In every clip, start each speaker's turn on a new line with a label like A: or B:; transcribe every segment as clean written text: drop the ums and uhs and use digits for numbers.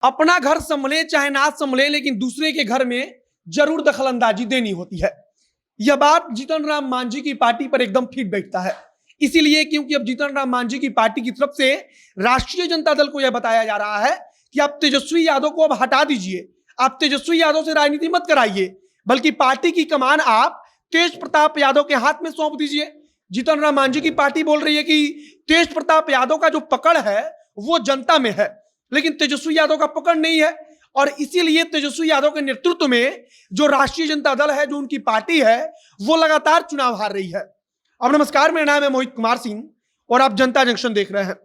A: अपना घर संभले चाहे ना संभले, लेकिन दूसरे के घर में जरूर दखलंदाजी देनी होती है। यह बात जीतन राम मांझी की पार्टी पर एकदम फिट बैठता है। इसीलिए क्योंकि अब जीतन राम मांझी की पार्टी की तरफ से राष्ट्रीय जनता दल को यह बताया जा रहा है कि आप तेजस्वी यादव को अब हटा दीजिए, आप तेजस्वी यादव से राजनीति मत कराइए, बल्कि पार्टी की कमान आप तेज प्रताप यादव के हाथ में सौंप दीजिए। जीतन राम मांझी की पार्टी बोल रही है कि तेज प्रताप यादव का जो पकड़ है वो जनता में है, लेकिन तेजस्वी यादव का पकड़ नहीं है। और इसीलिए तेजस्वी यादव के नेतृत्व में जो राष्ट्रीय जनता दल है, जो उनकी पार्टी है, वो लगातार चुनाव हार रही है। अब नमस्कार, मेरा नाम है मोहित कुमार सिंह और आप जनता जंक्शन देख रहे हैं।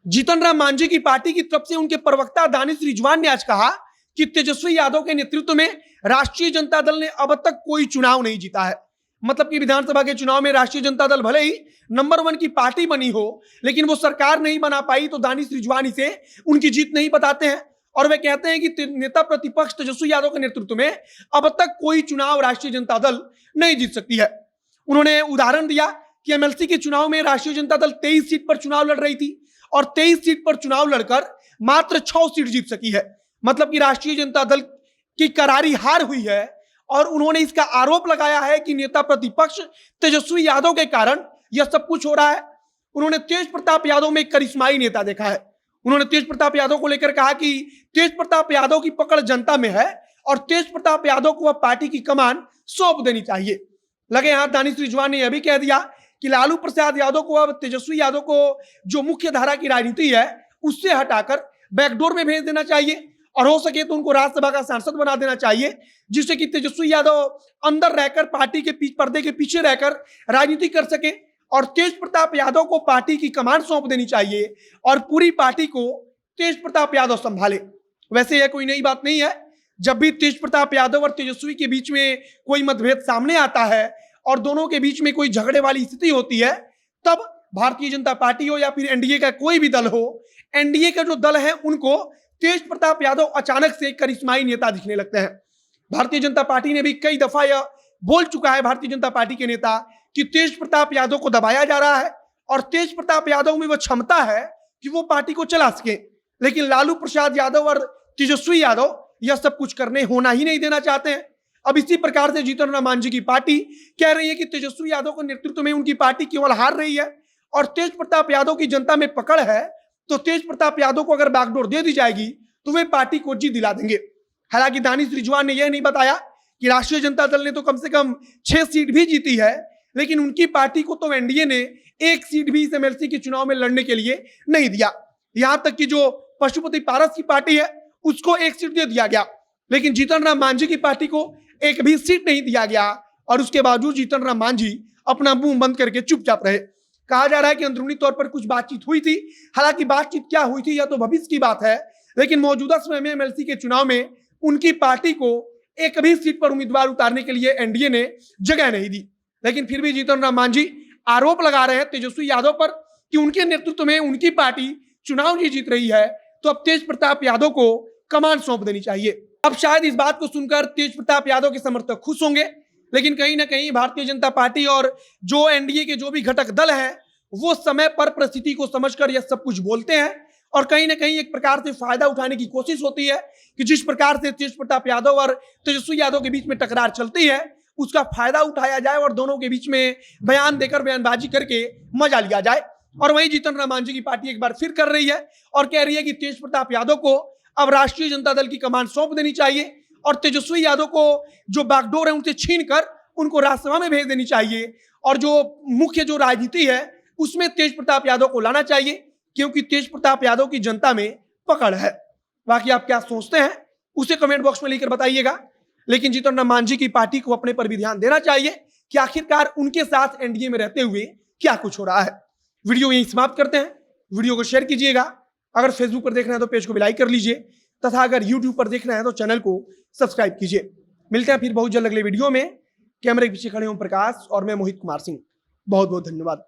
A: जीतन राम मांझी की पार्टी की तरफ से उनके प्रवक्ता दानिश रिजवान ने आज कहा कि तेजस्वी यादव के नेतृत्व में राष्ट्रीय जनता दल ने अब तक कोई चुनाव नहीं जीता है। मतलब कि विधानसभा के चुनाव में राष्ट्रीय जनता दल भले ही नंबर 1 की पार्टी बनी हो, लेकिन वो सरकार नहीं बना पाई, तो दानिश रिजवानी से उनकी जीत नहीं बताते हैं। और वे कहते हैं कि नेता प्रतिपक्ष तेजस्वी यादव के नेतृत्व में अब तक कोई चुनाव राष्ट्रीय जनता दल नहीं जीत सकती है। उन्होंने उदाहरण दिया कि एमएलसी के चुनाव में राष्ट्रीय जनता दल 23 सीट पर चुनाव लड़ रही थी और 23 सीट पर चुनाव लड़कर मात्र 6 सीट जीत सकी है। मतलब कि राष्ट्रीय जनता दल की करारी हार हुई है। और उन्होंने इसका आरोप लगाया है कि नेता प्रतिपक्ष तेजस्वी यादव के कारण यह सब कुछ हो रहा है। उन्होंने तेज प्रताप यादव में एक करिश्माई नेता देखा है। उन्होंने तेज प्रताप यादव को लेकर कहा कि तेज प्रताप यादव की पकड़ जनता में है और तेज प्रताप यादव को अब पार्टी की कमान सौंप देनी चाहिए। लगे हाथ दानिश रिजवान ने यह भी कह दिया कि लालू प्रसाद यादव को अब तेजस्वी यादव को जो मुख्य धारा की राजनीति है उससे हटाकर बैकडोर में भेज देना चाहिए और हो सके तो उनको राज्यसभा का सांसद बना देना चाहिए, जिससे कि तेजस्वी यादव अंदर रहकर पार्टी के पर्दे के पीछे रहकर राजनीति कर सके और तेज प्रताप यादव को पार्टी की कमान सौंप देनी चाहिए और पूरी पार्टी को तेज प्रताप यादव संभाले। वैसे यह कोई नई बात नहीं है। जब भी तेज प्रताप यादव और तेजस्वी के बीच में कोई मतभेद सामने आता है और दोनों के बीच में कोई झगड़े वाली स्थिति होती है, तब भारतीय जनता पार्टी हो या फिर एनडीए का कोई भी दल हो, एनडीए का जो दल है उनको तेज प्रताप यादव अचानक से करिश्माई नेता दिखने लगते हैं। भारतीय जनता पार्टी ने भी कई दफा यह बोल चुका है, भारतीय जनता पार्टी के नेता, कि तेज प्रताप यादव को दबाया जा रहा है और तेज प्रताप यादव में वह क्षमता है कि वो पार्टी को चला सके। लेकिन लालू प्रसाद यादव और तेजस्वी यादव यह सब कुछ करने होना ही नहीं देना चाहते हैं। अब इसी प्रकार से जीतन राम मांझी की पार्टी कह रही है कि तेजस्वी यादव के नेतृत्व में उनकी पार्टी केवल हार रही है और तेज प्रताप यादव की जनता में पकड़ है, तो तेज प्रताप यादव को अगर बैकडोर दे दी जाएगी तो वे पार्टी को जीत दिला देंगे। हालांकि दानिश रिजवान ने यह नहीं बताया कि राष्ट्रीय जनता दल ने तो कम से कम 6 सीट भी जीती है, लेकिन उनकी पार्टी को तो एनडीए ने 1 सीट भी इस एमएलसी के चुनाव में लड़ने के लिए नहीं दिया। यहां तक कि जो पशुपति पारस की पार्टी है उसको 1 सीट दे दिया गया, लेकिन जीतन राम मांझी की पार्टी को 1 भी सीट नहीं दिया गया और उसके बावजूद जीतन राम मांझी अपना मुंह बंद करके चुपचाप रहे। कहा जा रहा है कि अंदरूनी तौर पर कुछ बातचीत हुई थी। हालांकि बातचीत क्या हुई थी यह तो भविष्य की बात है, लेकिन मौजूदा समय में एमएलसी के चुनाव में उनकी पार्टी को 1 भी सीट पर उम्मीदवार उतारने के लिए एनडीए ने जगह नहीं दी। लेकिन फिर भी जीतन राम मांझी आरोप लगा रहे हैं तेजस्वी यादव पर कि उनके नेतृत्व में उनकी पार्टी चुनाव नहीं जीत रही है, तो अब तेज प्रताप यादव को कमान सौंप देनी चाहिए। अब शायद इस बात को सुनकर तेज प्रताप यादव के समर्थक खुश होंगे, लेकिन कहीं ना कहीं भारतीय जनता पार्टी और जो एनडीए के जो भी घटक दल हैं वो समय पर परिस्थिति को समझकर यह सब कुछ बोलते हैं और कहीं ना कहीं एक प्रकार से फायदा उठाने की कोशिश होती है कि जिस प्रकार से तेज प्रताप यादव और तेजस्वी यादव के बीच में टकरार चलती है उसका फायदा उठाया जाए और दोनों के बीच में बयान देकर बयानबाजी करके मजा लिया जाए। और वहीं जीतन राम मांझी की पार्टी एक बार फिर कर रही है और कह रही है कि तेज प्रताप यादव को अब राष्ट्रीय जनता दल की कमान सौंप देनी चाहिए और तेजस्वी यादव को जो बैकडोर है उनसे छीन कर उनको राज्यसभा में भेज देनी चाहिए और जो मुख्य जो राजनीति है उसमें तेज प्रताप यादव को लाना चाहिए, क्योंकि तेज प्रताप यादव की जनता में पकड़ है। बाकी आप क्या सोचते हैं उसे कमेंट बॉक्स में लिखकर बताइएगा। लेकिन जीतन राम मांझी की पार्टी को अपने पर भी ध्यान देना चाहिए कि आखिरकार उनके साथ एनडीए में रहते हुए क्या कुछ हो रहा है। वीडियो यहीं समाप्त करते हैं। वीडियो को शेयर कीजिएगा। अगर फेसबुक पर देखना है तो पेज को भी लाइक कर लीजिए तथा अगर यूट्यूब पर देखना है तो चैनल को सब्सक्राइब कीजिए। मिलते हैं फिर बहुत जल्द अगले वीडियो में। कैमरे के पीछे खड़े ओम प्रकाश और मैं मोहित कुमार सिंह। बहुत बहुत धन्यवाद।